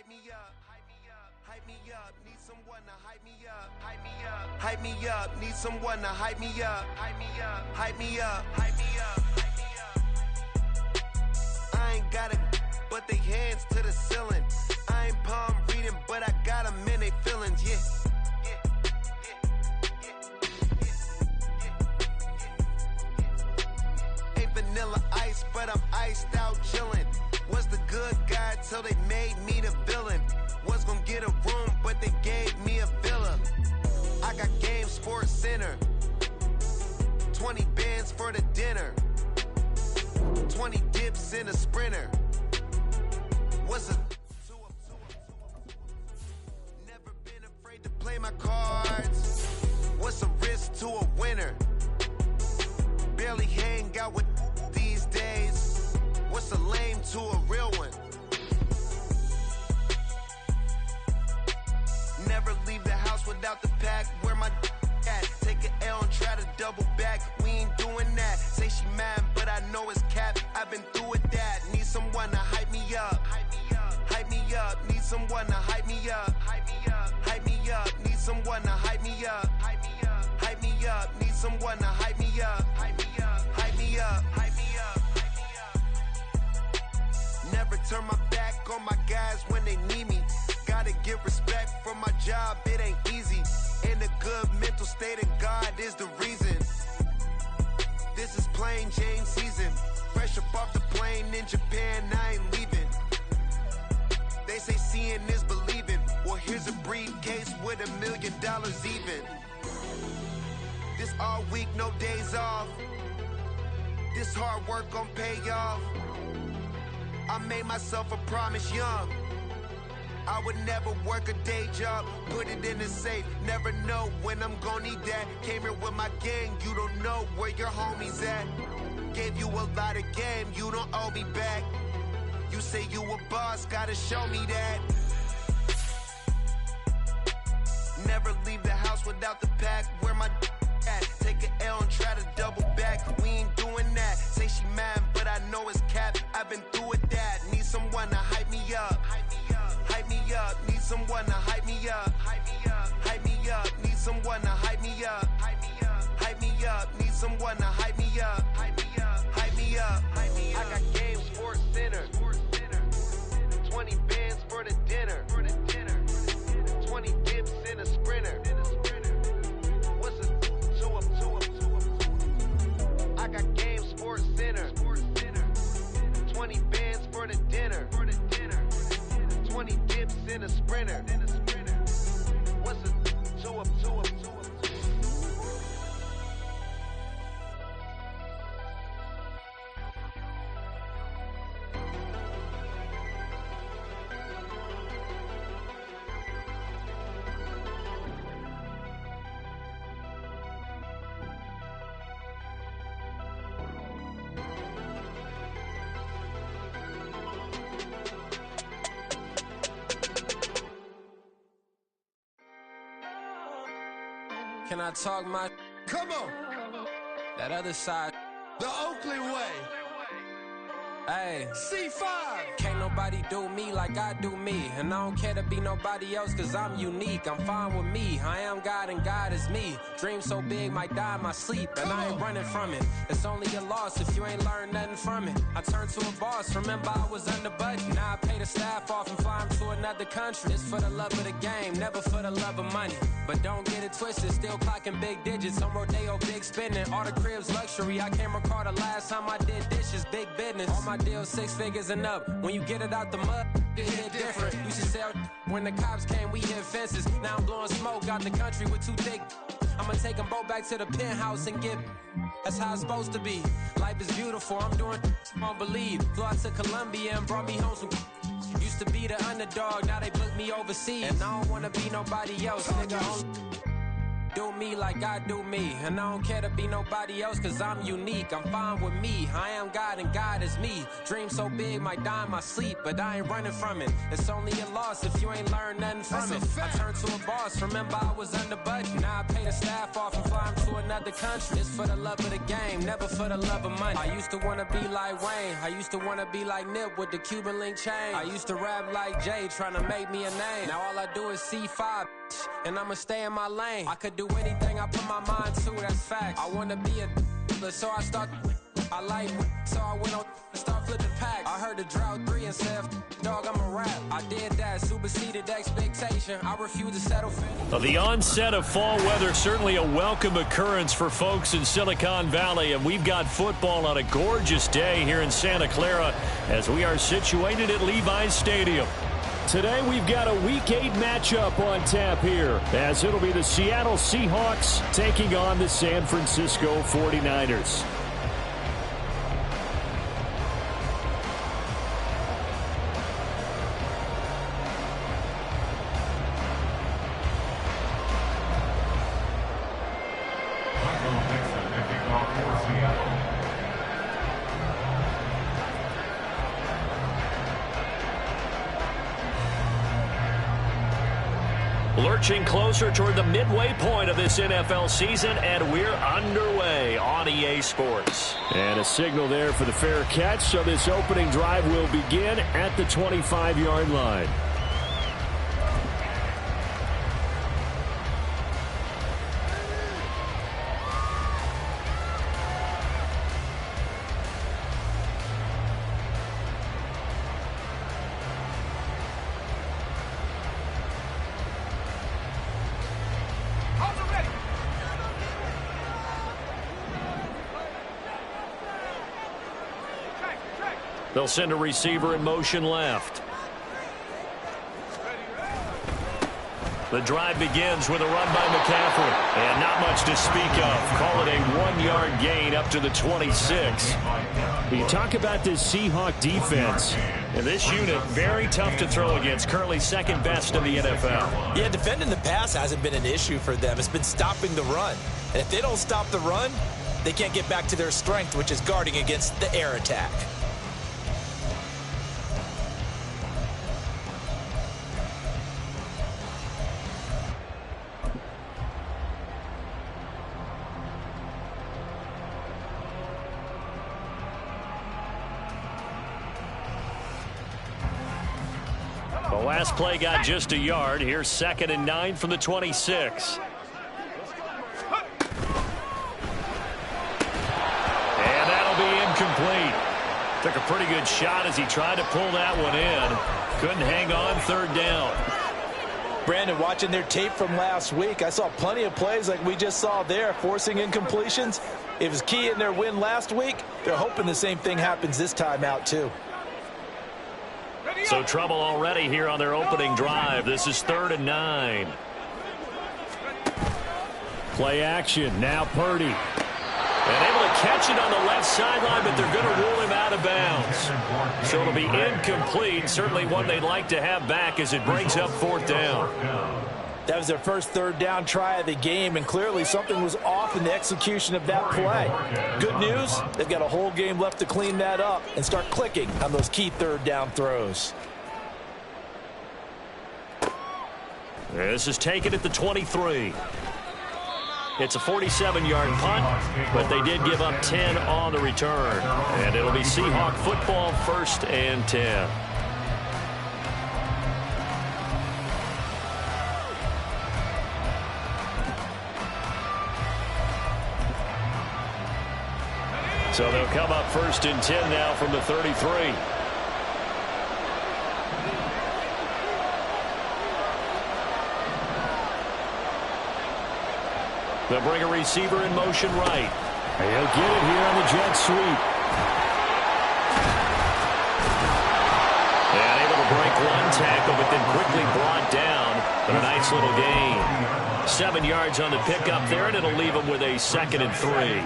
hype me up, hype me up, hype me up, need someone to hype me up, hype me up, hype me up, need someone to hype me up, hype me up, hype me up, hype me up, hype me up. I ain't got it, but they hands to the ceiling. I ain't palm reading, but I got them in they feelings, yeah. Vanilla ice, but I'm iced out chillin'. Was the good guy till they made me the villain. Was gonna get a room, but they gave me a villa. I got game, Sports Center. 20 bands for the dinner. 20 dips in a Sprinter. What's a never been afraid to play my cards. What's a risk to a winner? Barely hang out with these days. What's a lame to a real one? Never leave the house without the pack. Where my at? Take an L and try to double back. We ain't doing that. Say she mad, but I know it's cap. I've been through with that. Need someone to hype me up. Hype me up. Hype me up. Need someone to hype me up. Hype me up. Hype me up. Need someone to hype me up. Hype me up. Hype me up. Need someone to hype me up. Hype me up. Hype me up. Hype me up. Hype me up. Never turn my back on my guys when they need me. Gotta give respect for my job, it ain't easy. In a good mental state and God is the reason. This is plain Jane season. Fresh up off the plane in Japan, I ain't leaving. They say seeing is believing. Well, here's a briefcase with $1 million even. This all week, no days off. This hard work gon' pay off. I made myself a promise young. I would never work a day job, put it in the safe. Never know when I'm gon' need that. Came here with my gang, you don't know where your homies at. Gave you a lot of game, you don't owe me back. You say you a boss, gotta show me that. Never leave the house without the pack. Where my at? Take an L and try to double back. We ain't doing that. Say she mad, but I know it's cap. I've been through with that. Need someone to hype me up. Hype me up. Hype me up. Need someone to hype me up. Hype me up. Hype me up. Need someone to hype me up. Hype me up. Hype me up. Need someone to hype me up. Hype me up. Hype me up. Hype me up. I got game, Sports Center. 20 bands for the dinner. 20 dips in a Sprinter. What's a two up? I got game, Sports Center. 20 bands for the dinner. 20 dips in a Sprinter. What's a two up? Can I talk my? Come on, That other side. the Oakley way. Hey. C5. Can't nobody do me like I do me. And I don't care to be nobody else cause I'm unique. I'm fine with me. I am God and God is me. Dream so big might die in my sleep. And I ain't running from it. It's only a loss if you ain't learned nothing from it. I turned to a boss. Remember I was under budget. Now I pay the staff off and fly them to another country. It's for the love of the game, never for the love of money. But don't get it twisted. Still clocking big digits. On Rodeo, big spending. All the cribs luxury. I can't recall the last time I did dishes. Big business. All my deals 6 figures and up. When you get it out the mud, it hit different. You should sell when the cops came, we hit fences. Now I'm blowing smoke out the country with too thick. I'ma take them both back to the penthouse and get. That's how it's supposed to be. Life is beautiful. I'm doing won't believe. Flew out to Colombia and brought me home some. Used to be the underdog, now they book me overseas. And I don't wanna be nobody else, nigga. do me like I do me. And I don't care to be nobody else, cause I'm unique. I'm fine with me. I am God and God is me. Dream so big, might die in my sleep, but I ain't running from it. It's only a loss if you ain't learned nothing from it. I turned to a boss, remember I was under budget. Now I pay the staff off and fly them to another country. It's for the love of the game, never for the love of money. I used to wanna be like Wayne. I used to wanna be like Nip with the Cuban link chain. I used to rap like Jay, trying to make me a name. Now all I do is C5, and I'ma stay in my lane. I could do anything I put my mind to, that's fact. I wanna be a so I start. I like so I went on and start flipping packs. I heard the drought 3 and said, dog, I'm a rap. I did that, superseded expectation. I refuse to settle for Well, the onset of fall weather, certainly a welcome occurrence for folks in Silicon Valley, and we've got football on a gorgeous day here in Santa Clara as we are situated at Levi's Stadium. Today we've got a Week 8 matchup on tap here, as it'll be the Seattle Seahawks taking on the San Francisco 49ers. Lurching closer toward the midway point of this NFL season, and we're underway on EA Sports. And a signal there for the fair catch, so this opening drive will begin at the 25-yard line. They'll send a receiver in motion left. The drive begins with a run by McCaffrey. And not much to speak of. Call it a 1-yard gain up to the 26. You talk about this Seahawk defense. And this unit, very tough to throw against. Currently second best in the NFL. Yeah, defending the pass hasn't been an issue for them. It's been stopping the run. And if they don't stop the run, they can't get back to their strength, which is guarding against the air attack. The last play got just a yard. Here's 2nd and 9 from the 26. And that'll be incomplete. Took a pretty good shot as he tried to pull that one in. Couldn't hang on 3rd down. Brandon, watching their tape from last week, I saw plenty of plays like we just saw there, forcing incompletions. It was key in their win last week. They're hoping the same thing happens this time out, too. So trouble already here on their opening drive. This is 3rd and 9. Play action. Now Purdy. And able to catch it on the left sideline, but they're going to rule him out of bounds. So it'll be incomplete. Certainly one they'd like to have back as it brings up 4th down. That was their first 3rd down try of the game, and clearly something was off in the execution of that play. Good news, they've got a whole game left to clean that up and start clicking on those key 3rd down throws. This is taken at the 23. It's a 47-yard punt, but they did give up 10 on the return. And it'll be Seahawk football, 1st and 10. So they'll come up 1st and 10 now from the 33. They'll bring a receiver in motion right. He'll get it here on the jet sweep. And able to break one tackle, but then quickly brought down. But a nice little gain. 7 yards on the pickup there, and it'll leave them with a 2nd and 3.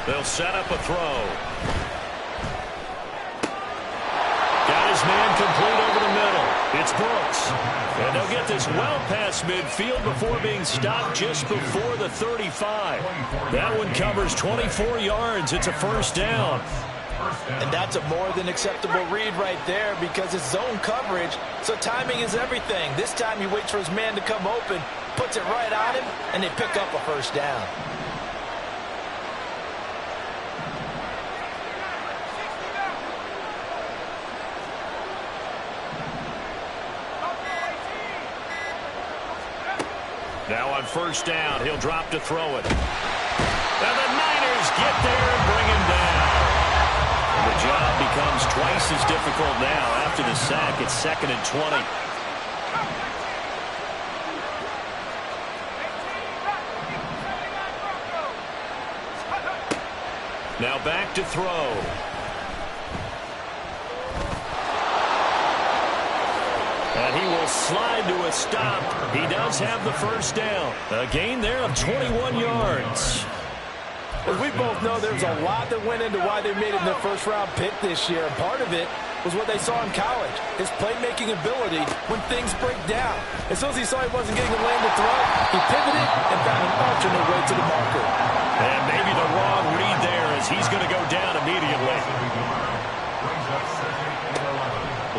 They'll set up a throw. Got his man complete. it's Brooks. And they'll get this well past midfield before being stopped just before the 35. That one covers 24 yards. It's a first down. And that's a more than acceptable read right there because it's zone coverage, so timing is everything. This time he waits for his man to come open, puts it right on him, and they pick up a first down. Now on first down, he'll drop to throw it. And the Niners get there and bring him down. The job becomes twice as difficult now after the sack. It's 2nd and 20. Now back to throw. And he will slide to a stop. He does have the first down. A gain there of 21 yards. As we both know, there's a lot that went into why they made him their first-round pick this year. And part of it was what they saw in college, his playmaking ability when things break down. As soon as he saw he wasn't getting a lane to throw, he pivoted and found an alternate way to the marker. And maybe the wrong read there as he's going to go down immediately.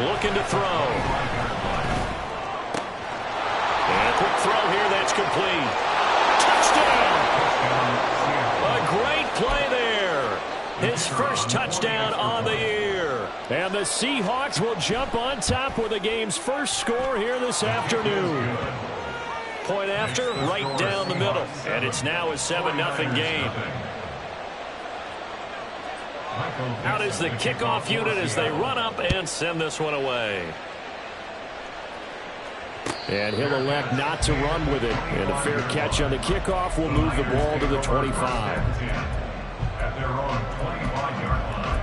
Looking to throw. And a quick throw here, that's complete. Touchdown! A great play there. His first touchdown on the year. And the Seahawks will jump on top with the game's first score here this afternoon. Point after, right down the middle. And it's now a 7-0 game. Out is the kickoff unit as they run up and send this one away. And he'll elect not to run with it. And a fair catch on the kickoff will move the ball to the 25. At their own 25-yard line.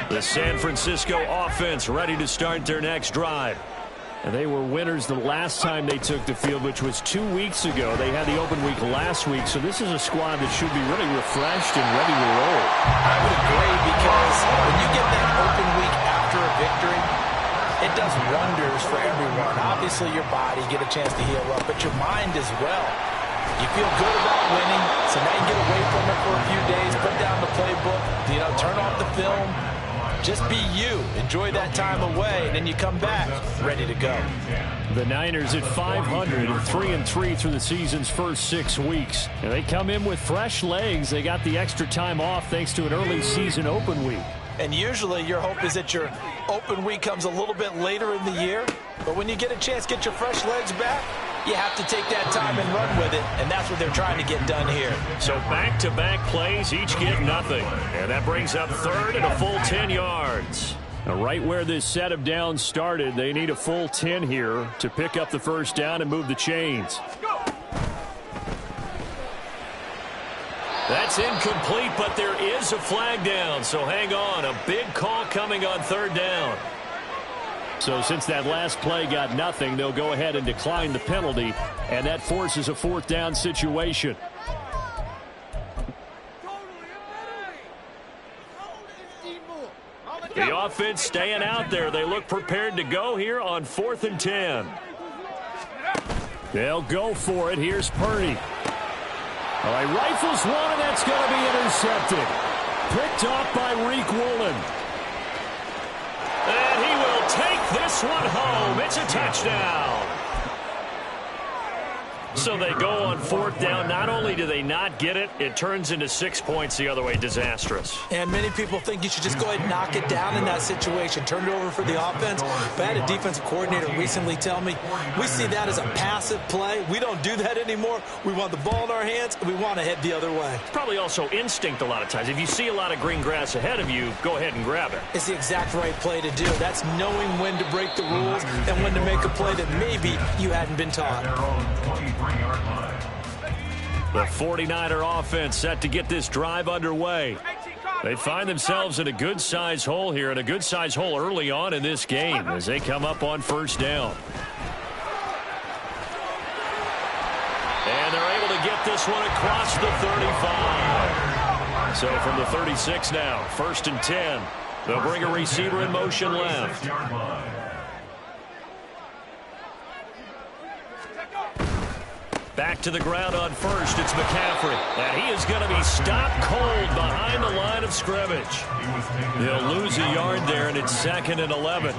The San Francisco offense ready to start their next drive. And they were winners the last time they took the field, which was 2 weeks ago. They had the open week last week, so this is a squad that should be really refreshed and ready to roll. I would agree because when you get that open week after a victory, it does wonders for everyone. Obviously, your body, get a chance to heal up, but your mind as well. You feel good about winning, so now you get away from it for a few days, put down the playbook, turn off the film. Just be you. Enjoy that time away, and then you come back ready to go. The Niners at 500, 3-3 through the season's first 6 weeks. And they come in with fresh legs. They got the extra time off thanks to an early season open week. And usually your hope is that your open week comes a little bit later in the year. But when you get a chance to get your fresh legs back, you have to take that time and run with it, and that's what they're trying to get done here. So back-to-back plays, each get nothing. And that brings up third and a full 10 yards. Now, right where this set of downs started, they need a full 10 here to pick up the first down and move the chains. That's incomplete, but there is a flag down, so hang on. A big call coming on third down. So since that last play got nothing, they'll go ahead and decline the penalty, and that forces a fourth down situation. The offense staying out there. They look prepared to go here on 4th and 10. They'll go for it. Here's Purdy. All right, rifles one, and that's going to be intercepted. Picked off by Reek Woolen. And he will take this one home. It's a touchdown. So they go on fourth down. Not only do they not get it, it turns into 6 points the other way. Disastrous. And many people think you should just go ahead and knock it down in that situation. Turn it over for the offense. But I had a defensive coordinator recently tell me, we see that as a passive play. We don't do that anymore. We want the ball in our hands, and we want to head the other way. It's probably also instinct a lot of times. If you see a lot of green grass ahead of you, go ahead and grab it. It's the exact right play to do. That's knowing when to break the rules and when to make a play that maybe you hadn't been taught. The 49er offense set to get this drive underway. They find themselves in a good-sized hole here, and a good-sized hole early on in this game as they come up on first down. And they're able to get this one across the 35. So from the 36 now, 1st and 10. They'll bring a receiver in motion left. Back to the ground on first. It's McCaffrey. And he is going to be stopped cold behind the line of scrimmage. He'll lose a yard there, and it's 2nd and 11.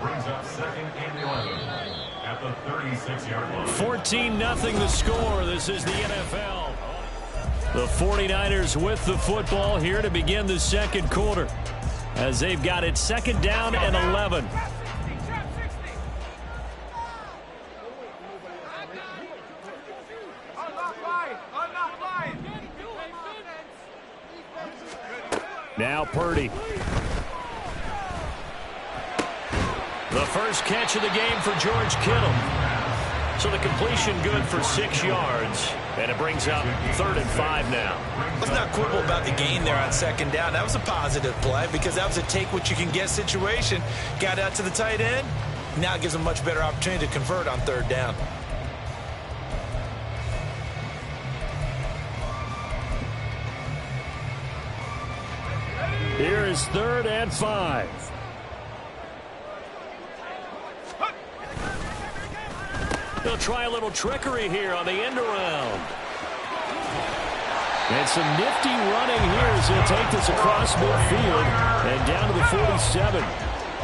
Brings up 2nd and 11 at the 36-yard line. 14-0 the score. This is the NFL. The 49ers with the football here to begin the second quarter, as they've got it 2nd down and 11. Now Purdy. The first catch of the game for George Kittle. So the completion good for 6 yards. And it brings up 3rd and 5 now. Let's not quibble about the gain there on 2nd down. That was a positive play because that was a take-what-you-can-get situation. Got out to the tight end. Now it gives them a much better opportunity to convert on 3rd down. Here is 3rd and 5. They'll try a little trickery here on the end around. And some nifty running here as he'll take this across midfield and down to the 47.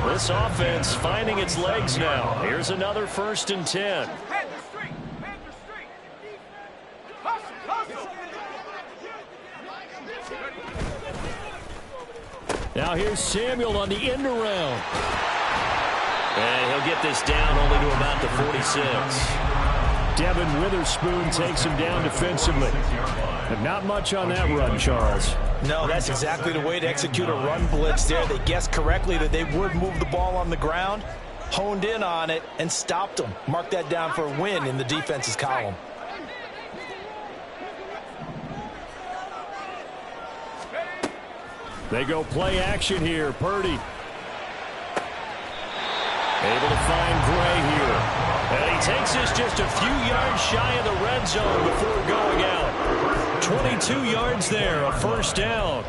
This offense finding its legs now. Here's another 1st and 10. Now here's Samuel on the end around. And he'll get this down only to about the 46. Devin Witherspoon takes him down defensively. But not much on that run, Charles. No, that's exactly the way to execute a run blitz there. They guessed correctly that they would move the ball on the ground, honed in on it, and stopped them. Mark that down for a win in the defense's column. They go play action here. Purdy. Able to find Gray here. And he takes this just a few yards shy of the red zone before going out. 22 yards there, a 1st down.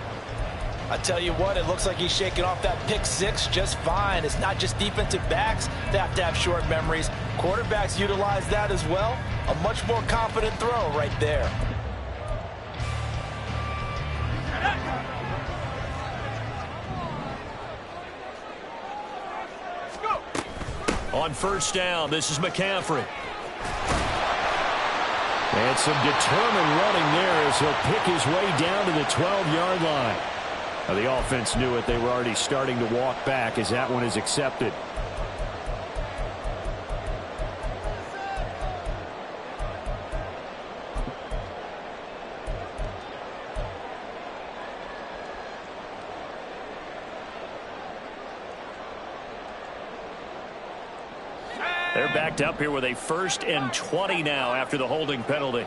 I tell you what, it looks like he's shaking off that pick 6 just fine. It's not just defensive backs that have to have short memories. Quarterbacks utilize that as well. A much more confident throw right there. On 1st down, this is McCaffrey. And some determined running there as he'll pick his way down to the 12-yard line. Now, the offense knew it. They were already starting to walk back as that one is accepted. They're backed up here with a 1st and 20 now after the holding penalty.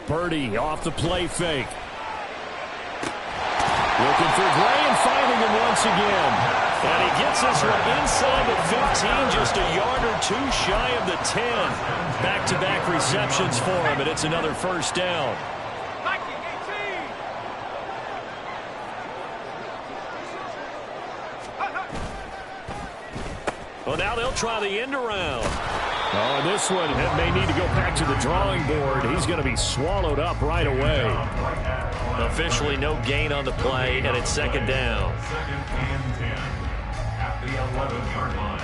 Purdy off the play fake. Looking for Gray and finding him once again. And he gets this one inside the 15, just a yard or 2 shy of the 10. Back-to-back receptions for him, and it's another 1st down. Well, now they'll try the end around. Oh, and this one may need to go back to the drawing board. He's going to be swallowed up right away. Officially no gain on the play, and it's 2nd down. 2nd and 10 at the 11-yard line.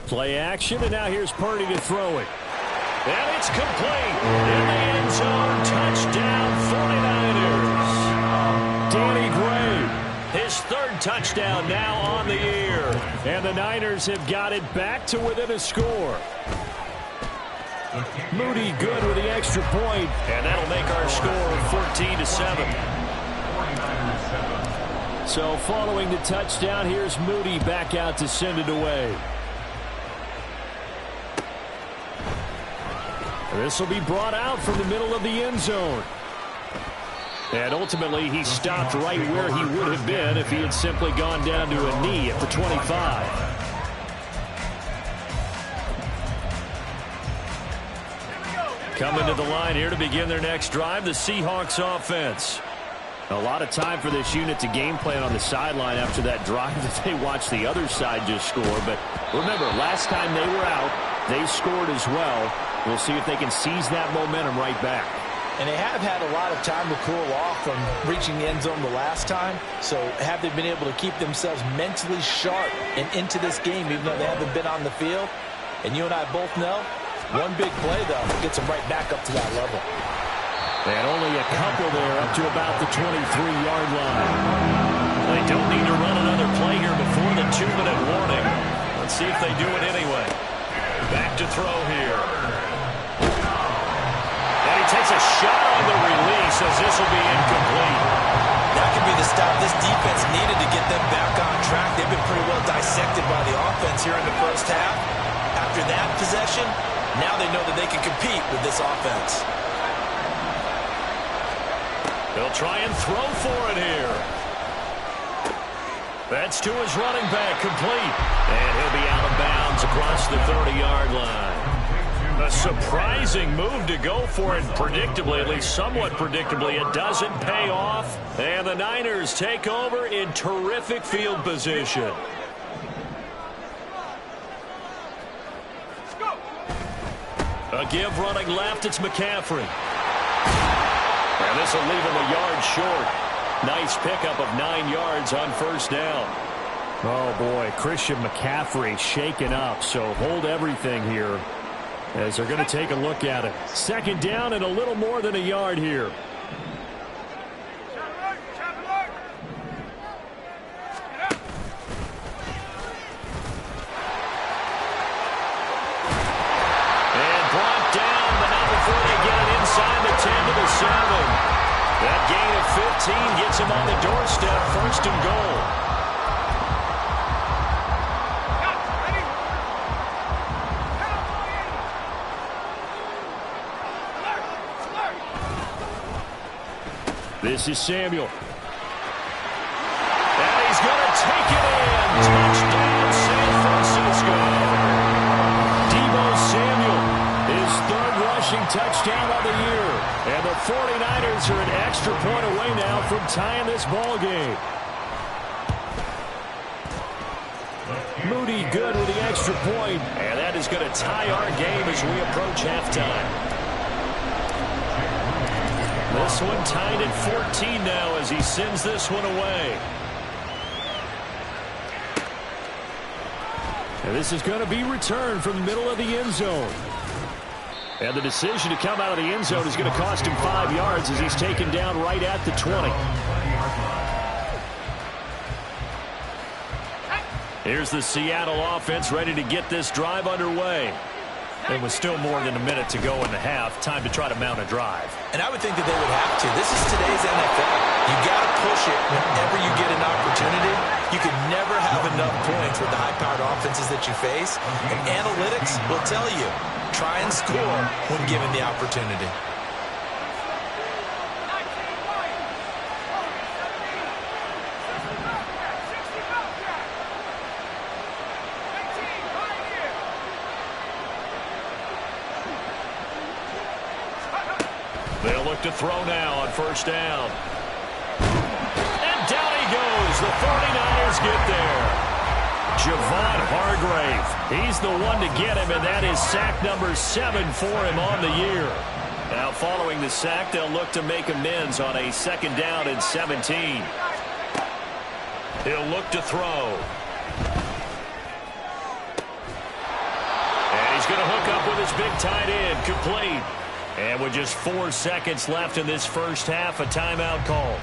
Play action, and now here's Purdy to throw it. And it's complete. In the end zone, touchdown 49ers. Danny Gray, his 3rd touchdown now on the year. And the Niners have got it back to within a score. Moody good with the extra point, and that'll make our score 14-7. So following the touchdown, here's Moody back out to send it away. This will be brought out from the middle of the end zone. And ultimately, he stopped right where he would have been if he had simply gone down to a knee at the 25. Coming to the line here to begin their next drive, the Seahawks offense. A lot of time for this unit to game plan on the sideline after that drive that they watched the other side just score. But remember, last time they were out, they scored as well. We'll see if they can seize that momentum right back. And they have had a lot of time to cool off from reaching the end zone the last time. So have they been able to keep themselves mentally sharp and into this game, even though they haven't been on the field? And you and I both know, one big play, though, gets them right back up to that level. And only a couple there up to about the 23-yard line. They don't need to run another play here before the 2-minute warning. Let's see if they do it anyway. Back to throw here. Takes a shot on the release as this will be incomplete. That could be the stop this defense needed to get them back on track. They've been pretty well dissected by the offense here in the first half. After that possession, now they know that they can compete with this offense. They'll try and throw for it here. That's to his running back, complete. And he'll be out of bounds across the 30-yard line. A surprising move to go for it predictably, at least somewhat predictably. It doesn't pay off, and the Niners take over in terrific field position. A give running left, it's McCaffrey. And this will leave him a yard short. Nice pickup of 9 yards on first down. Oh, boy, Christian McCaffrey shaken up, so hold everything here as they're going to take a look at it. Second down and a little more than a yard here. And brought down, but not before they get it inside the 10 to the 7. That gain of 15 gets him on the doorstep, first and goal. This is Samuel. And he's going to take it in. Touchdown, San Francisco. Deebo Samuel, his third rushing touchdown of the year. And the 49ers are an extra point away now from tying this ball game. Moody good with the extra point. And that is going to tie our game as we approach halftime. This one tied at 14 now as he sends this one away. And this is going to be returned from the middle of the end zone. And the decision to come out of the end zone is going to cost him 5 yards as he's taken down right at the 20. Here's the Seattle offense ready to get this drive underway. And with still more than a minute to go in the half, time to try to mount a drive. And I would think that they would have to. This is today's NFL. You got to push it whenever you get an opportunity. You can never have enough points with the high-powered offenses that you face. And analytics will tell you, try and score when given the opportunity. They'll look to throw now on first down. And down he goes. The 49ers get there. Javon Hargrave. He's the one to get him, and that is sack number 7 for him on the year. Now following the sack, they'll look to make amends on a second down and 17. He'll look to throw. And he's going to hook up with his big tight end, complete. And with just 4 seconds left in this first half, a timeout called.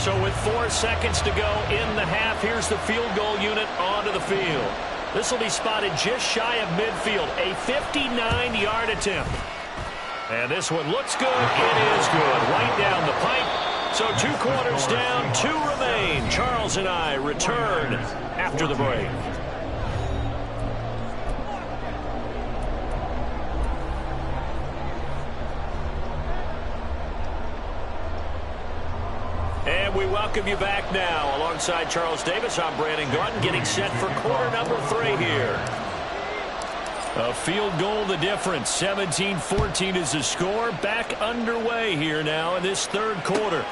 So with 4 seconds to go in the half, here's the field goal unit onto the field. This will be spotted just shy of midfield. A 59-yard attempt. And this one looks good. It is good. Right down the pipe. So 2 quarters down, 2 remain. Charles and I return after the break. And we welcome you back now. Alongside Charles Davis, I'm Brandon Gordon, getting set for quarter number 3 here. A field goal the difference. 17-14 is the score. Back underway here now in this 3rd quarter.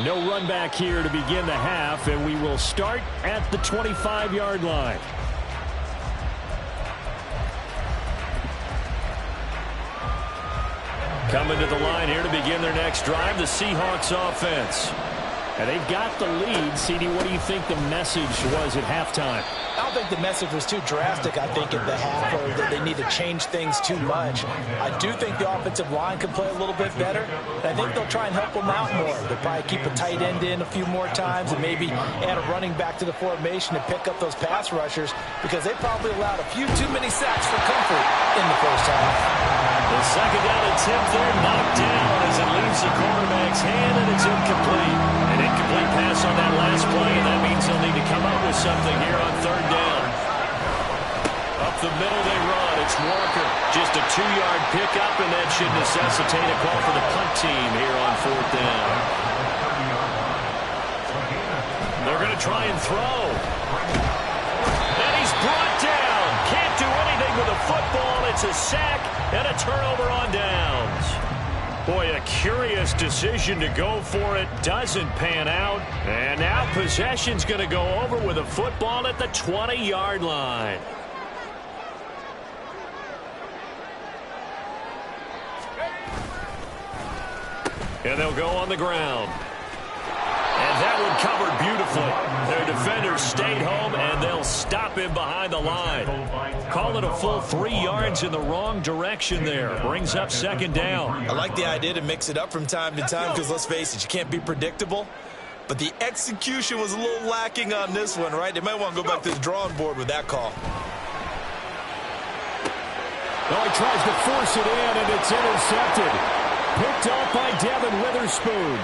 No run back here to begin the half, and we will start at the 25-yard line. Coming to the line here to begin their next drive, the Seahawks offense. And they've got the lead. CD, what do you think the message was at halftime? I don't think the message was too drastic, I think, at the half, or that they need to change things too much. I do think the offensive line could play a little bit better, and I think they'll try and help them out more. They'll probably keep a tight end in a few more times and maybe add a running back to the formation to pick up those pass rushers, because they probably allowed a few too many sacks for comfort in the first half. The second down attempt there knocked down as it leaves the quarterback's hand, and it's incomplete. An incomplete pass on that last play, and that means they'll need to come up with something here on 3rd down. Up the middle they run. It's Walker. Just a 2-yard pickup, and that should necessitate a call for the punt team here on 4th down. They're going to try and throw. And he's brought down. Can't do anything with a football. It's a sack and a turnover on downs. Boy, a curious decision to go for it. Doesn't pan out. And now possession's going to go over with a football at the 20-yard line. And they'll go on the ground. And that one covered beautifully. Their defenders stayed home, and they'll stop him behind the line. Call it a full 3 yards in the wrong direction there. Brings up 2nd down. I like the idea to mix it up from time to time, because let's face it, you can't be predictable. But the execution was a little lacking on this one, right? They might want to go back to the drawing board with that call. Oh, he tries to force it in, and it's intercepted. Picked off by Devin Witherspoon.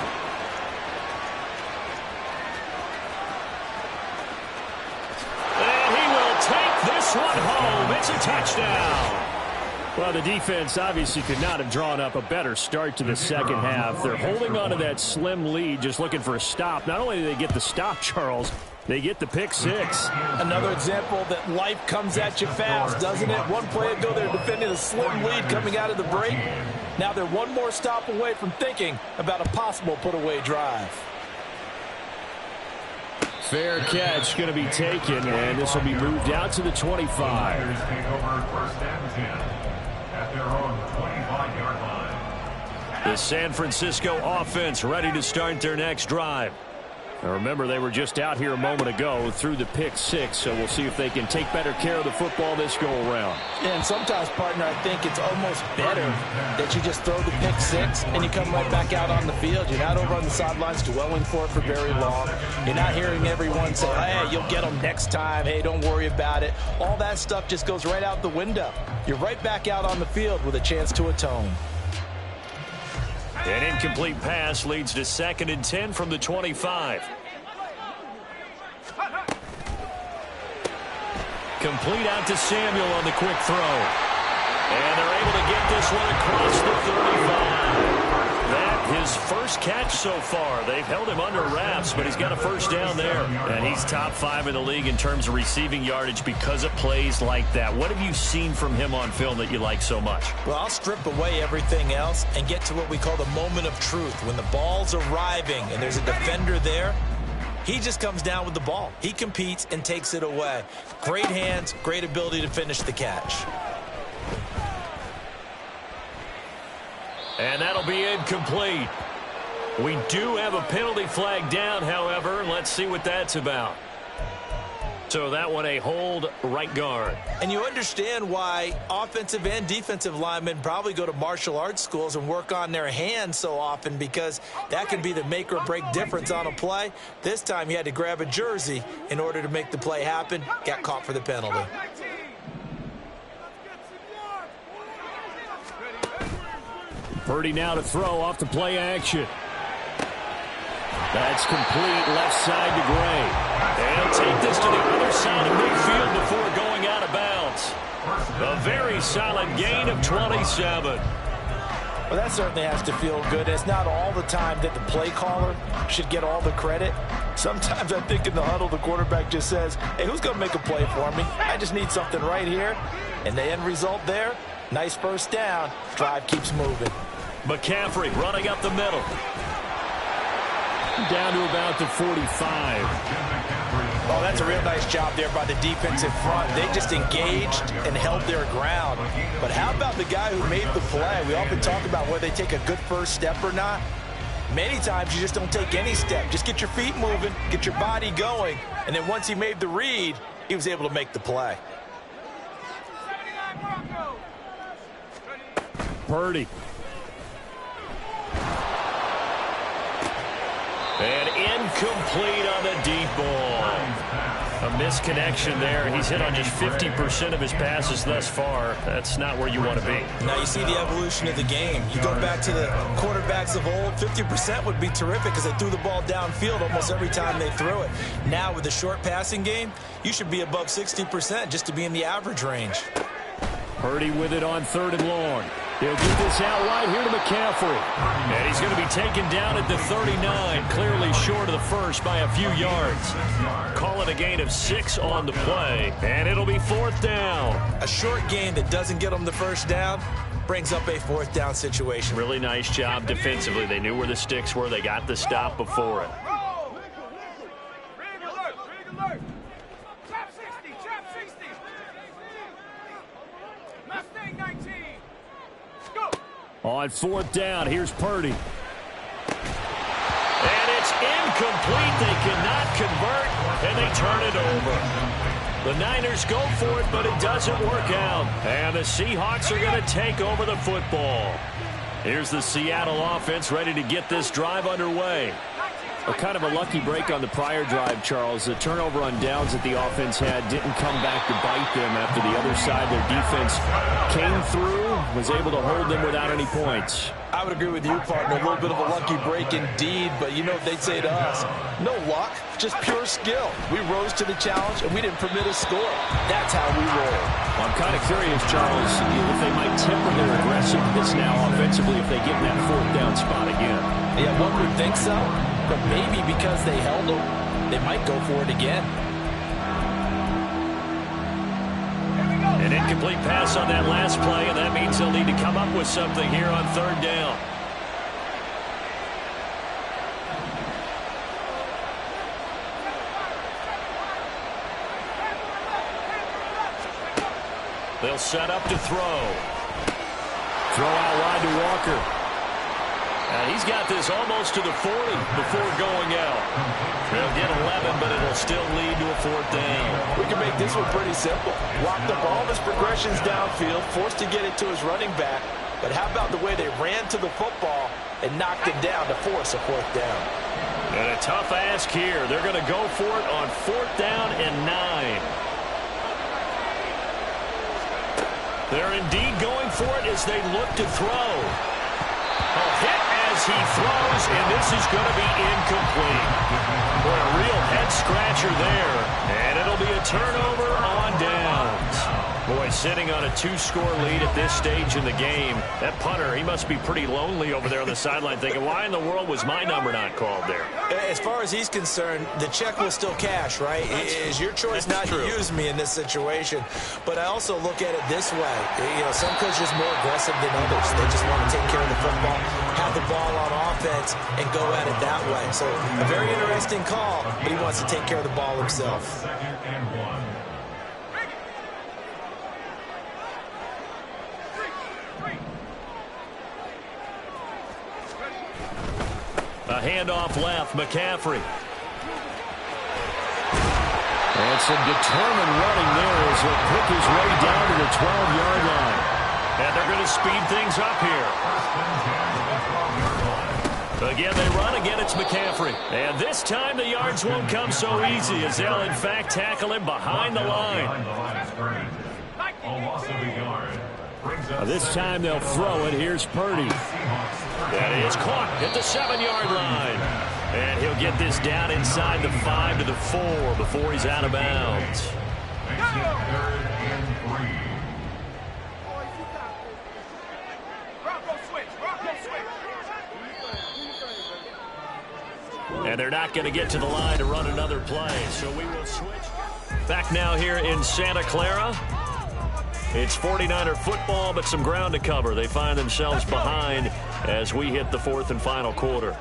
This one home. It's a touchdown. Well, the defense obviously could not have drawn up a better start to the second half. They're holding on to that slim lead, just looking for a stop. Not only do they get the stop, Charles, they get the pick 6. Another example that life comes at you fast, doesn't it? One play ago, they're defending a slim lead coming out of the break. Now they're one more stop away from thinking about a possible put-away drive. Fair catch going to be taken, and this will be moved out to the 25. Take over 1st and 10 at their own 25-yard line. The San Francisco offense ready to start their next drive. Now remember, they were just out here a moment ago through the pick 6, so we'll see if they can take better care of the football this go-around. And sometimes, partner, I think it's almost better that you just throw the pick 6 and you come right back out on the field. You're not over on the sidelines dwelling for it for very long. You're not hearing everyone say, hey, you'll get them next time. Hey, don't worry about it. All that stuff just goes right out the window. You're right back out on the field with a chance to atone. An incomplete pass leads to 2nd and 10 from the 25. Complete out to Samuel on the quick throw. And they're able to get this one across the 35. That his first catch so far. They've held him under wraps, but he's got a 1st down there. And he's top 5 in the league in terms of receiving yardage because of plays like that. What have you seen from him on film that you like so much? Well, I'll strip away everything else and get to what we call the moment of truth. When the ball's arriving and there's a defender there, he just comes down with the ball. He competes and takes it away. Great hands, great ability to finish the catch. And that'll be incomplete. We do have a penalty flag down, however. Let's see what that's about. So that one a hold right guard. And you understand why offensive and defensive linemen probably go to martial arts schools and work on their hands so often, because that can be the make or break difference on a play. This time he had to grab a jersey in order to make the play happen. Got caught for the penalty. Purdy now to throw off the play action. That's complete left side to Gray. And he'll take this to the other side of midfield before going out of bounds. A very solid gain of 27. Well, that certainly has to feel good. It's not all the time that the play caller should get all the credit. Sometimes I think in the huddle, the quarterback just says, hey, who's going to make a play for me? I just need something right here. And the end result there, nice first down. Drive keeps moving. McCaffrey running up the middle. Down to about the 45. Oh, that's a real nice job there by the defensive front. They just engaged and held their ground. But how about the guy who made the play? We often talk about whether they take a good first step or not. Many times you just don't take any step. Just get your feet moving, get your body going, and then once he made the read, he was able to make the play. Purdy. And incomplete on the deep ball. A misconnection there. He's hit on just 50% of his passes thus far. That's not where you want to be. Now you see the evolution of the game. You go back to the quarterbacks of old, 50% would be terrific because they threw the ball downfield almost every time they threw it. Now with the short passing game, you should be above 60% just to be in the average range. Purdy with it on 3rd and long. He'll get this out wide here to McCaffrey. And he's going to be taken down at the 39, clearly short of the first by a few yards. Call it a gain of 6 on the play, and it'll be 4th down. A short gain that doesn't get them the first down brings up a 4th down situation. Really nice job defensively. They knew where the sticks were. They got the stop before it. On 4th down, here's Purdy. And it's incomplete. They cannot convert, and they turn it over. The Niners go for it, but it doesn't work out. And the Seahawks are going to take over the football. Here's the Seattle offense ready to get this drive underway. A kind of a lucky break on the prior drive, Charles. The turnover on downs that the offense had didn't come back to bite them after the other side. Their defense came through, was able to hold them without any points. I would agree with you, partner. A little bit of a lucky break indeed, but you know what they'd say to us? No luck, just pure skill. We rose to the challenge, and we didn't permit a score. That's how we roll. Well, I'm kind of curious, Charles, if they might temper their aggressiveness now offensively if they get in that 4th down spot again. Yeah, one would think so. But maybe because they held them, they might go for it again. An incomplete pass on that last play, and that means they'll need to come up with something here on 3rd down. They'll set up to throw. Throw out wide to Walker. And he's got this almost to the 40 before going out. They'll get 11, but it'll still lead to a 4th down. We can make this one pretty simple. Locked up all of his progressions downfield, forced to get it to his running back. But how about the way they ran to the football and knocked it down to force a 4th down? And a tough ask here. They're going to go for it on 4th down and 9. They're indeed going for it as they look to throw. A hit as he throws, and this is going to be incomplete. Boy, a real head-scratcher there, and it'll be a turnover on downs. Boy, sitting on a 2-score lead at this stage in the game, that punter, he must be pretty lonely over there on the sideline thinking, why in the world was my number not called there? As far as he's concerned, the check will still cash, right? It is your choice not to use me in this situation. But I also look at it this way. You know, some coaches are more aggressive than others. They just want to take care of the football, have the ball on offense, and go at it that way. So a very interesting call, but he wants to take care of the ball himself. A handoff left, McCaffrey. And some determined running there as he'll pick his way down to the 12-yard line. And they're going to speed things up here. Again, they run. Again, it's McCaffrey. And this time the yards won't come so easy as they'll, in fact, tackle him behind the line. This time they'll throw it. Here's Purdy. That is caught at the 7-yard line. And he'll get this down inside the 5 to the 4 before he's out of bounds. And they're not going to get to the line to run another play, so we will switch. Back now here in Santa Clara. It's 49er football, but some ground to cover. They find themselves behind as we hit the 4th and final quarter.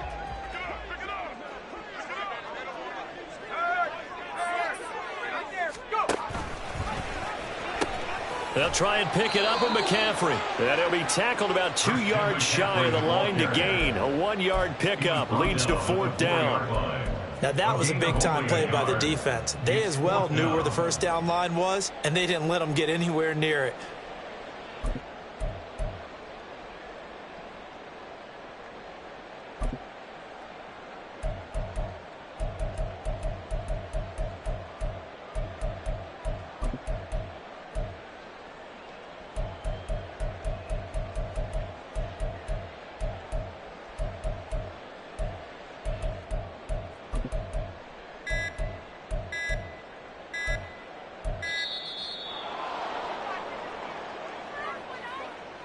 They'll try and pick it up with McCaffrey. And he'll be tackled about 2 yards shy of the line to gain. A 1-yard pickup leads to 4th down. Now that was a big-time play by the defense. They as well knew where the first down line was, and they didn't let them get anywhere near it.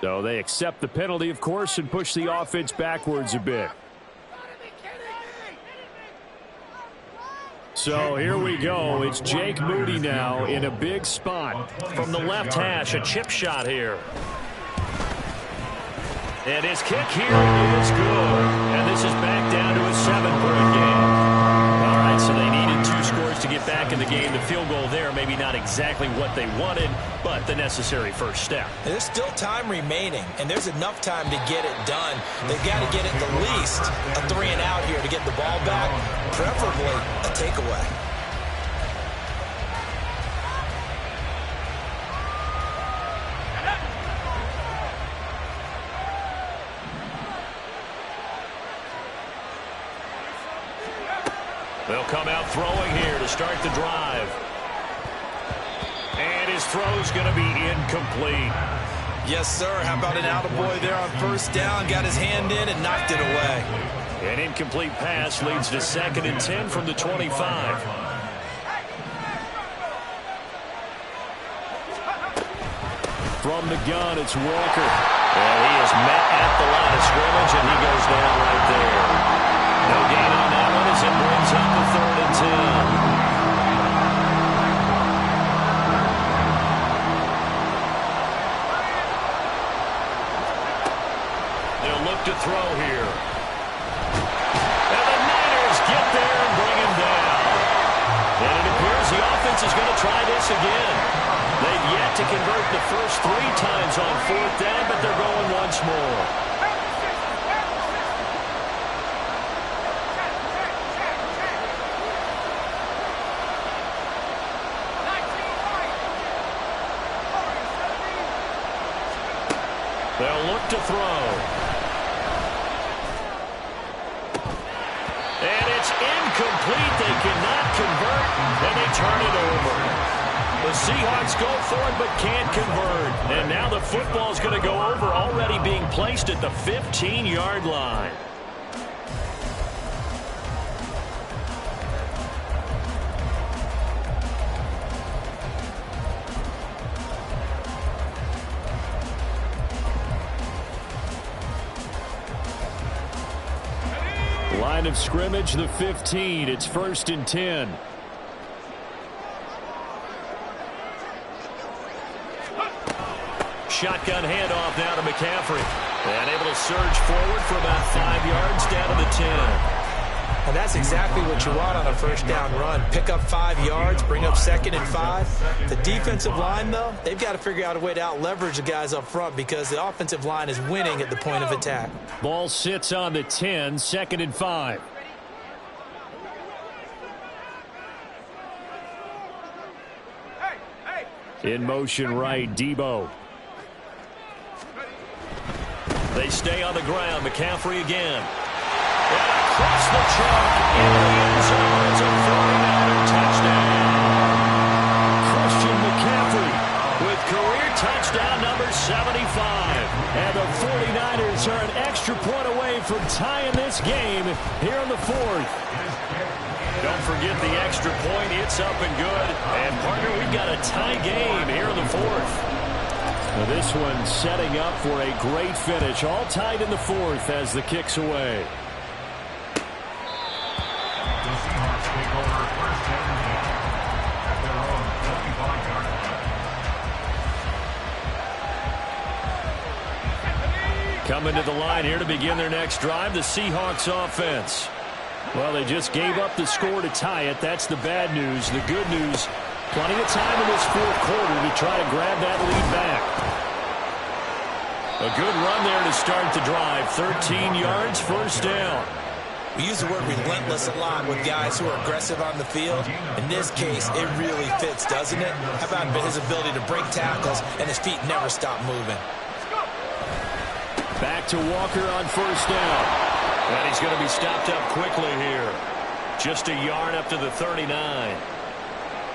So they accept the penalty, of course, and push the offense backwards a bit. So here we go. It's Jake Moody now in a big spot. From the left hash, a chip shot here. And his kick here is good. And this is back down to a 7-point game. All right, so they needed 2 scores to get back in the game. The field goal there, maybe not exactly what they wanted, but the necessary first step. There's still time remaining, and there's enough time to get it done. They've got to get at the least a 3-and-out here to get the ball back, preferably a takeaway. They'll come out throwing here to start the drive. And his throw's going to be incomplete. Yes, sir. How about an attaboy there on first down? Got his hand in and knocked it away. An incomplete pass leads to 2nd and 10 from the 25. From the gun, it's Walker. And he is met at the line of scrimmage, and he goes down right there. No gain on that one as it brings up the 3rd and 10. They'll look to throw here. And the Niners get there and bring him down. And it appears the offense is going to try this again. They've yet to convert the first 3 times on 4th down, but they're going once more. They'll look to throw. And it's incomplete. They cannot convert, and they turn it over. The Seahawks go for it but can't convert. And now the football is going to go over, already being placed at the 15-yard line. Line of scrimmage, the 15. It's 1st and 10. Shotgun handoff now to McCaffrey. And able to surge forward for about 5 yards down to the 10. And that's exactly what you want on a first down run. Pick up 5 yards, bring up 2nd and 5. The defensive line, though, they've got to figure out a way to out-leverage the guys up front because the offensive line is winning at the point of attack. Ball sits on the 10, 2nd and 5. In motion right, Debo. They stay on the ground. McCaffrey again. And across the chalk into the end zone. It's a 49er touchdown. Christian McCaffrey with career touchdown number 75. And the 49ers are an extra point away from tying this game here in the fourth. Don't forget the extra point. It's up and good. And, partner, we've got a tie game here in the fourth. Now this one setting up for a great finish. All tied in the fourth as the kick's away. The Seahawks take over first down at their own 25-yard line. Coming to the line here to begin their next drive, the Seahawks offense. Well, they just gave up the score to tie it. That's the bad news. The good news, plenty of time in this fourth quarter to try to grab that lead back. A good run there to start the drive. 13 yards, first down. We use the word relentless a lot with guys who are aggressive on the field. In this case, it really fits, doesn't it? How about his ability to break tackles and his feet never stop moving? Back to Walker on first down. And he's going to be stopped up quickly here. Just a yard up to the 39.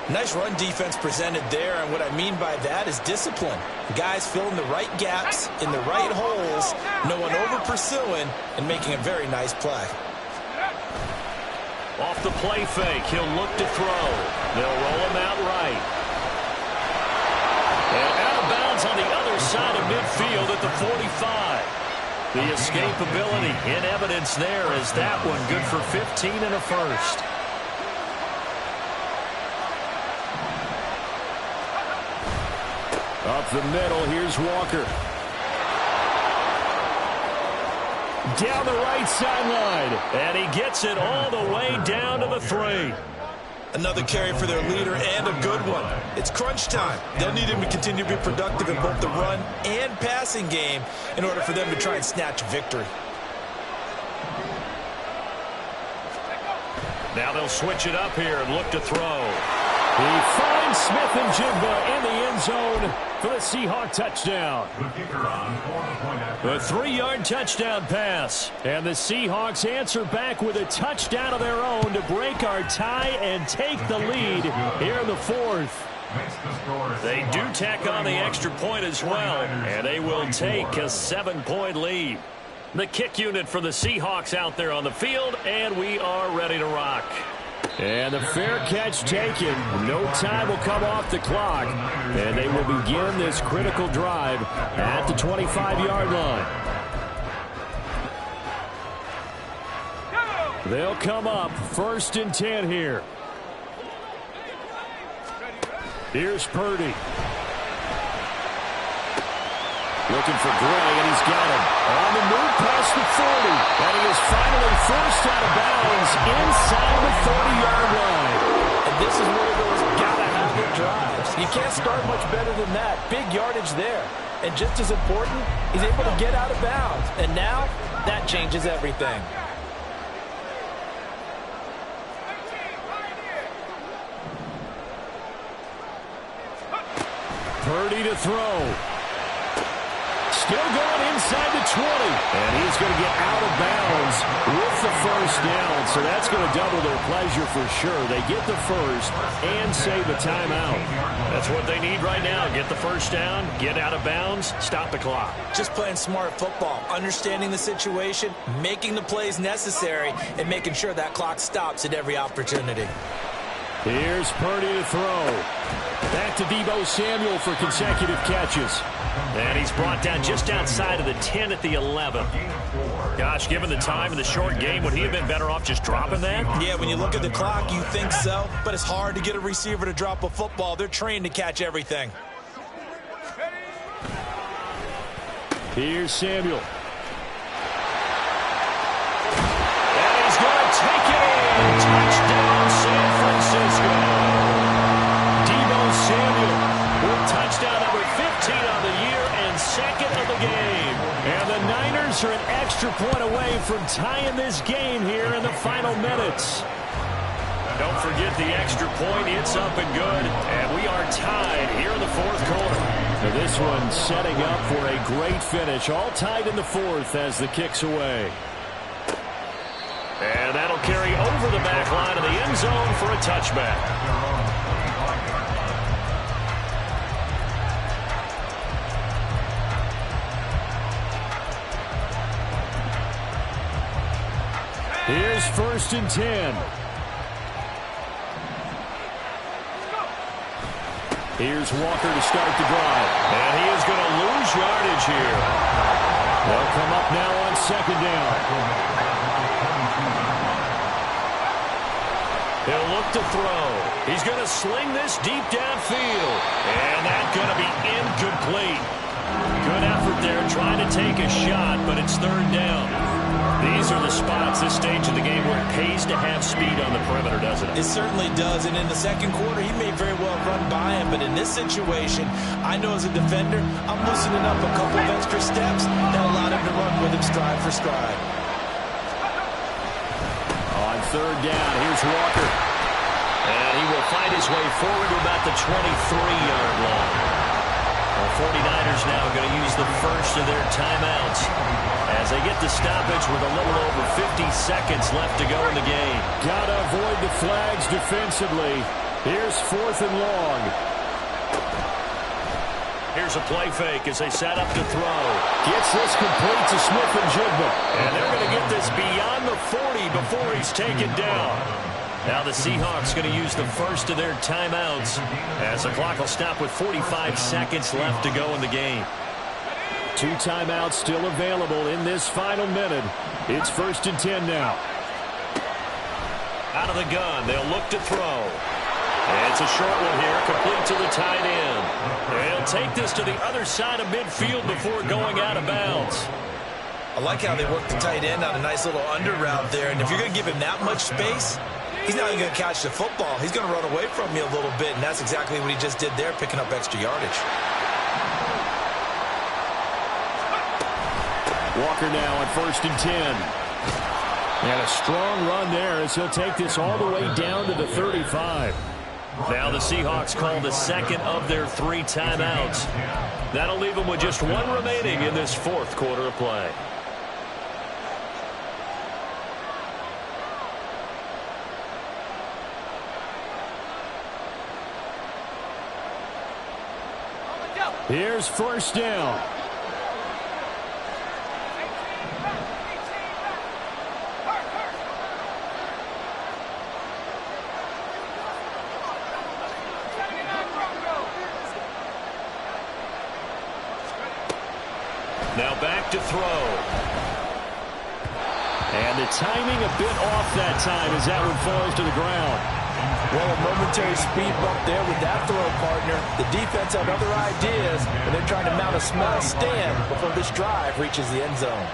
Nice run defense presented there, and what I mean by that is discipline. Guys filling the right gaps in the right holes, no one over-pursuing, and making a very nice play. Off the play fake, he'll look to throw. They'll roll him out right. And out of bounds on the other side of midfield at the 45. The escapability in evidence there as that one good for 15 and a first. Up the middle, here's Walker. Down the right sideline, and he gets it all the way down to the 3. Another carry for their leader and a good one. It's crunch time. They'll need him to continue to be productive in both the run and passing game in order for them to try and snatch victory. Now they'll switch it up here and look to throw. He finds Smith and Jigba in the end zone for the Seahawk touchdown. A 3-yard touchdown pass. And the Seahawks answer back with a touchdown of their own to break our tie and take the lead here in the fourth. They do tack on the extra point as well, and they will take a 7-point lead. The kick unit for the Seahawks out there on the field, and we are ready to rock. And the fair catch taken. No time will come off the clock. And they will begin this critical drive at the 25-yard line. They'll come up 1st and 10 here. Here's Purdy. Looking for Gray, and he's got him. On the move past the 40. And he is finally forced out of bounds inside the 40-yard line. And this is one of those gotta-have-it drives. You can't start much better than that. Big yardage there. And just as important, he's able to get out of bounds. And now, that changes everything. Purdy to throw. Still going inside the 20. And he's going to get out of bounds with the first down. So that's going to double their pleasure for sure. They get the first and save a timeout. That's what they need right now. Get the first down, get out of bounds, stop the clock. Just playing smart football, understanding the situation, making the plays necessary, and making sure that clock stops at every opportunity. Here's Purdy to throw. Back to Deebo Samuel for consecutive catches. And he's brought down just outside of the 10 at the 11. Gosh, given the time in the short game, would he have been better off just dropping that? Yeah, when you look at the clock, you think so. But it's hard to get a receiver to drop a football. They're trained to catch everything. Here's Samuel. And he's going to take it in. Touchdown, San Francisco. Deebo Samuel with touchdown number 15 on the year and second of the game. And the Niners are an extra point away from tying this game here in the final minutes. Don't forget the extra point. It's up and good. And we are tied here in the fourth quarter. So this one setting up for a great finish. All tied in the fourth as the kick's away. And that'll carry over the back line of the end zone for a touchback. Here's 1st and 10. Here's Walker to start the drive. And he is going to lose yardage here. They'll come up now on 2nd down. He'll look to throw. He's going to sling this deep downfield. And that's going to be incomplete. Good effort there trying to take a shot, but it's 3rd down. These are the spots, this stage of the game, where it pays to have speed on the perimeter, doesn't it? It certainly does, and in the second quarter, he may very well run by him, but in this situation, I know as a defender, I'm loosening up a couple of extra steps that allowed him to run with him stride for stride. On 3rd down, here's Walker. And he will find his way forward to about the 23-yard line. The 49ers now going to use the first of their timeouts as they get the stoppage with a little over 50 seconds left to go in the game. Got to avoid the flags defensively. Here's 4th and long. Here's a play fake as they set up to throw. Gets this complete to Smith-Njigba. And they're going to get this beyond the 40 before he's taken down. Now the Seahawks going to use the first of their timeouts as the clock will stop with 45 seconds left to go in the game. 2 timeouts still available in this final minute. It's 1st and 10 now. Out of the gun, they'll look to throw. And it's a short one here, complete to the tight end. They'll take this to the other side of midfield before going out of bounds. I like how they work the tight end on a nice little under route there, and if you're going to give him that much space, he's not even going to catch the football. He's going to run away from you a little bit, and that's exactly what he just did there, picking up extra yardage. Walker now on 1st and 10. And a strong run there as he'll take this all the way down to the 35. Now the Seahawks call the second of their 3 timeouts. That'll leave them with just 1 remaining in this 4th quarter of play. Here's 1st down. Now back to throw. And the timing a bit off that time as that one falls to the ground. Well, a momentary speed bump there with that throw, partner. The defense had other ideas, and they're trying to mount a small stand before this drive reaches the end zone.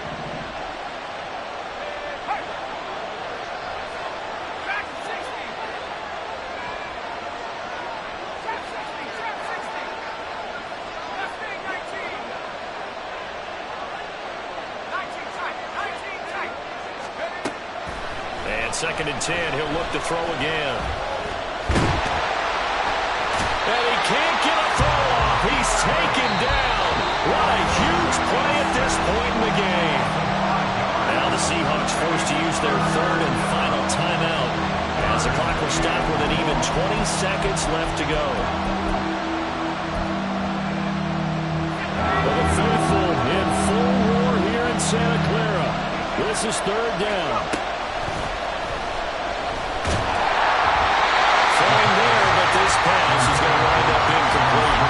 And 2nd and 10, he'll look to throw again. And he can't get a throw off. He's taken down. What a huge play at this point in the game. Now the Seahawks forced to use their 3rd and final timeout as the clock will stop with an even 20 seconds left to go. For the faithful in full roar here in Santa Clara. This is 3rd down. This pass is going to wind up incomplete.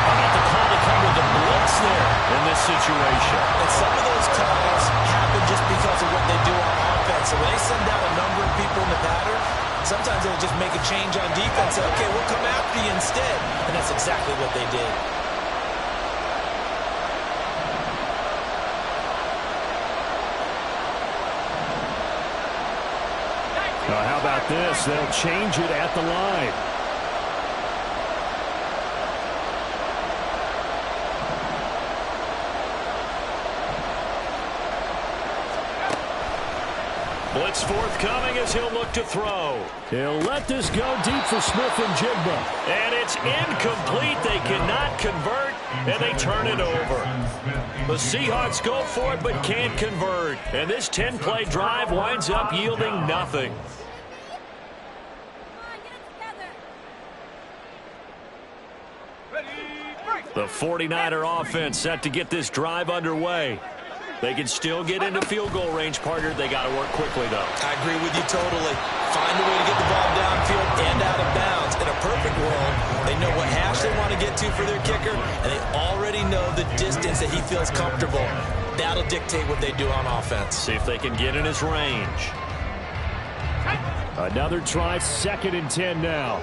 How about the call to cover the blitz there in this situation? And some of those calls happen just because of what they do on offense. So when they send out a number of people in the pattern, sometimes they'll just make a change on defense. Say, okay, we'll come after you instead. And that's exactly what they did. Now, how about this? They'll change it at the line. Blitz forthcoming as he'll look to throw. He'll let this go deep for Smith and Jigba. And it's incomplete. They cannot convert, and they turn it over. The Seahawks go for it but can't convert. And this 10-play drive winds up yielding nothing. The 49er offense set to get this drive underway. They can still get into field goal range, partner. They got to work quickly, though. I agree with you totally. Find a way to get the ball downfield and out of bounds. In a perfect world, they know what hash they want to get to for their kicker, and they already know the distance that he feels comfortable. That'll dictate what they do on offense. See if they can get in his range. Another try, 2nd and 10 now.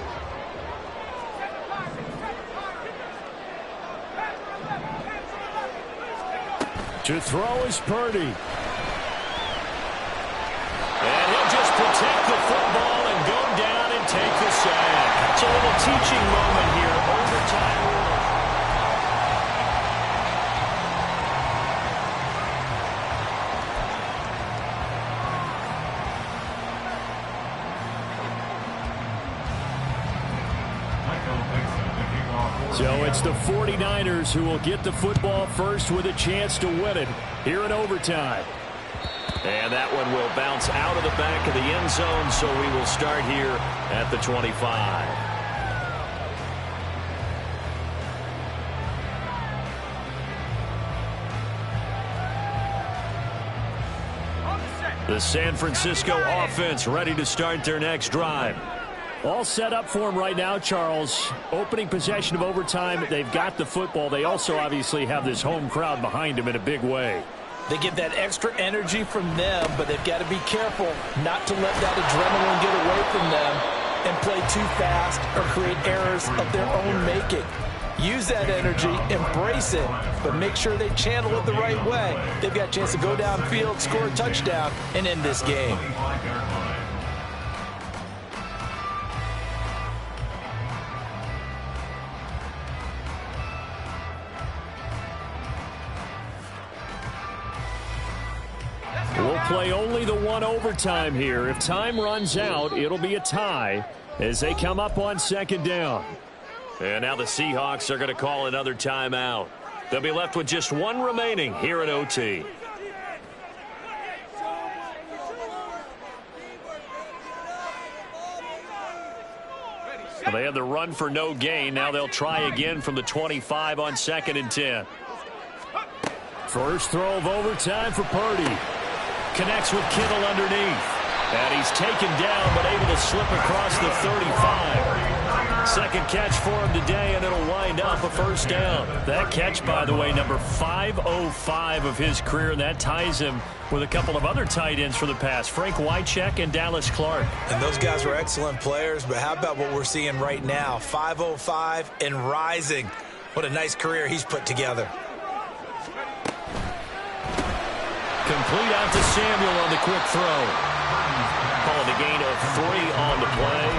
To throw is Purdy. And he'll just protect the football and go down and take the sack. It's a little teaching moment here. Overtime rule. So it's the 49ers who will get the football first with a chance to win it here in overtime. And that one will bounce out of the back of the end zone, so we will start here at the 25. The San Francisco offense ready to start their next drive. All set up for them right now, Charles. Opening possession of overtime. They've got the football. They also obviously have this home crowd behind them in a big way. They get that extra energy from them, but they've got to be careful not to let that adrenaline get away from them and play too fast or create errors of their own making. Use that energy, embrace it, but make sure they channel it the right way. They've got a chance to go downfield, score a touchdown, and end this game. We'll play only the one overtime here. If time runs out, it'll be a tie as they come up on 2nd down. And now the Seahawks are going to call another timeout. They'll be left with just one remaining here at OT. Well, they had the run for no gain. Now they'll try again from the 25 on 2nd and 10. First throw of overtime for Purdy. Connects with Kittle underneath. And he's taken down but able to slip across the 35. Second catch for him today, and it'll wind up a first down. That catch, by the way, number 505 of his career, and that ties him with a couple of other tight ends for the past, Frank Wycheck and Dallas Clark. And those guys were excellent players, but how about what we're seeing right now? 505 and rising. What a nice career he's put together. Complete out to Samuel on the quick throw. Calling a gain of 3 on the play,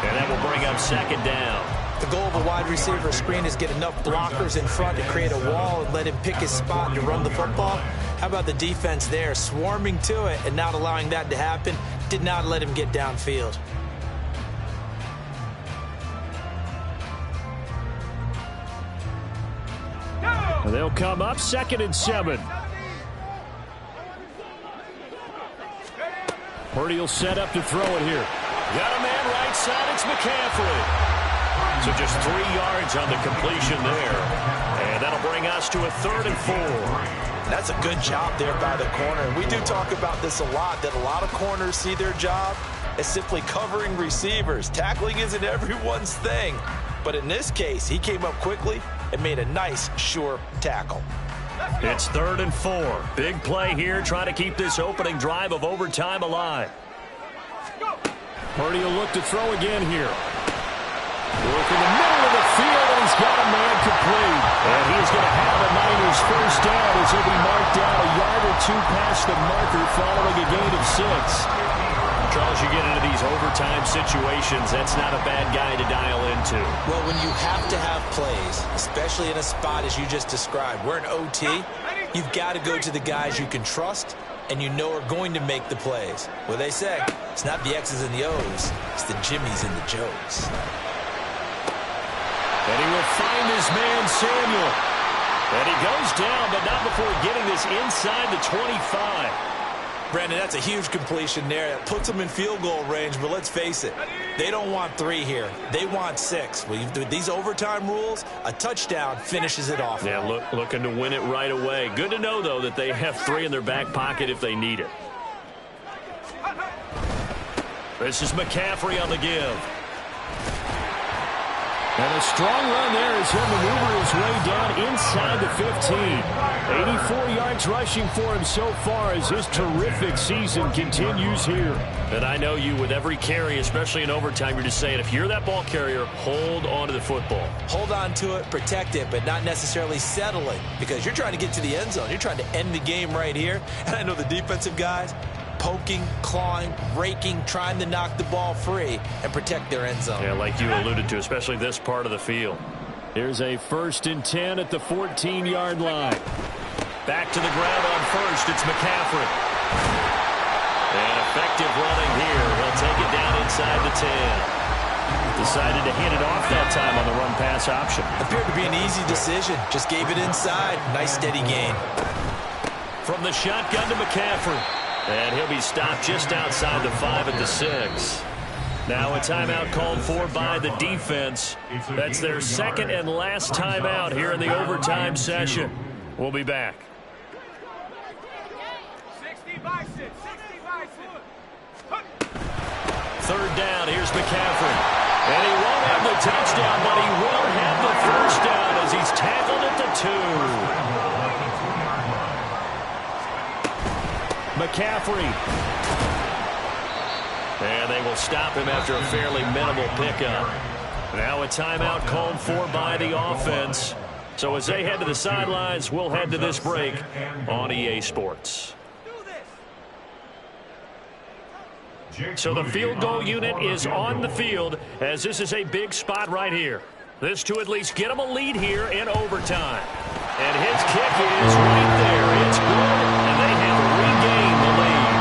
and that will bring up 2nd down. The goal of a wide receiver screen is get enough blockers in front to create a wall and let him pick his spot to run the football. How about the defense there, swarming to it and not allowing that to happen? Did not let him get downfield. They'll come up 2nd and 7. Purdy will set up to throw it here. Got a man right side. It's McCaffrey. So just 3 yards on the completion there. And that'll bring us to a 3rd and 4. That's a good job there by the corner. We do talk about this a lot, that a lot of corners see their job as simply covering receivers. Tackling isn't everyone's thing. But in this case, he came up quickly and made a nice, sure tackle. It's 3rd and 4. Big play here, trying to keep this opening drive of overtime alive. Purdy will look to throw again here. Work in the middle of the field, and he's got a man complete. And he's going to have a Niners first down as he'll be marked down a yard or 2 past the marker following a gain of 6. Charles, you get into these overtime situations, that's not a bad guy to dial into. Well, when you have to have plays, especially in a spot as you just described, we're in OT, you've got to go to the guys you can trust and you know are going to make the plays. Well, they say it's not the X's and the O's, it's the Jimmies and the Joes. And he will find his man, Samuel. And he goes down, but not before getting this inside the 25. Brandon, that's a huge completion there. That puts them in field goal range, but let's face it, they don't want 3 here. They want 6. With these overtime rules, a touchdown finishes it off. Yeah, looking to win it right away. Good to know, though, that they have 3 in their back pocket if they need it. This is McCaffrey on the give. And a strong run there as he'll maneuver his way down inside the 15. 84 yards rushing for him so far as his terrific season continues here. And I know you, with every carry, especially in overtime, you're just saying, if you're that ball carrier, hold on to the football. Hold on to it, protect it, but not necessarily settle it, because you're trying to get to the end zone. You're trying to end the game right here. And I know the defensive guys, poking, clawing, raking, trying to knock the ball free and protect their end zone. Yeah, like you alluded to, especially this part of the field. Here's a 1st and 10 at the 14-yard line. Back to the ground on first. It's McCaffrey. And effective running here. He'll take it down inside the 10. Decided to hand it off that time on the run-pass option. Appeared to be an easy decision. Just gave it inside. Nice steady gain. From the shotgun to McCaffrey. And he'll be stopped just outside the 5 at the 6. Now a timeout called for by the defense. That's their 2nd and last timeout here in the overtime session. We'll be back. 3rd down, here's McCaffrey. And he won't have the touchdown, but he will have the 1st down as he's tackled at the 2. McCaffrey. And they will stop him after a fairly minimal pickup. Now a timeout called for by the offense. So as they head to the sidelines, we'll head to this break on EA Sports. So the field goal unit is on the field as this is a big spot right here. This to at least get them a lead here in overtime. And his kick is right there. It's good, and they have regained the lead.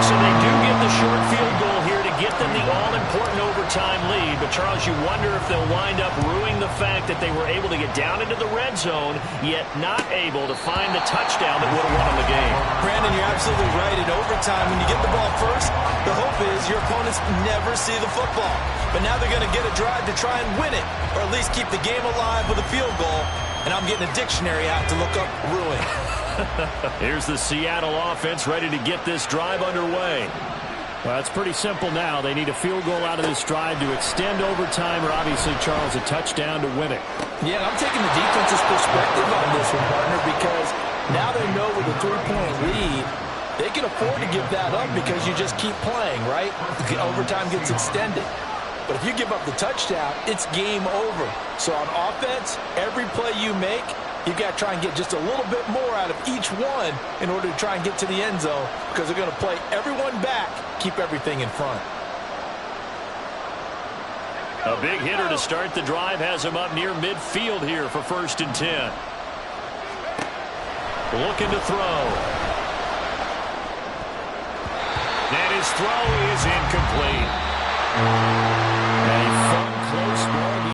So they do get the short field goal here to get them the all-important overtime lead. But, Charles, you wonder if they'll wind up ruining the fact that they were able to get down into the red zone, yet not able to find the touchdown that would have won them the game. Brandon, you're absolutely right. In overtime, when you get the ball first, the hope is your opponents never see the football. But now they're going to get a drive to try and win it, or at least keep the game alive with a field goal. And I'm getting a dictionary out to look up ruin. Here's the Seattle offense ready to get this drive underway. Well, it's pretty simple now. They need a field goal out of this drive to extend overtime, or obviously, Charles, a touchdown to win it. Yeah, I'm taking the defense's perspective on this one, partner, because now they know with a 3-point lead, they can afford to give that up because you just keep playing, right? The overtime gets extended. But if you give up the touchdown, it's game over. So on offense, every play you make, you've got to try and get just a little bit more out of each one in order to try and get to the end zone, because they're going to play everyone back, keep everything in front. A big hitter to start the drive has him up near midfield here for 1st and 10. Looking to throw. And his throw is incomplete.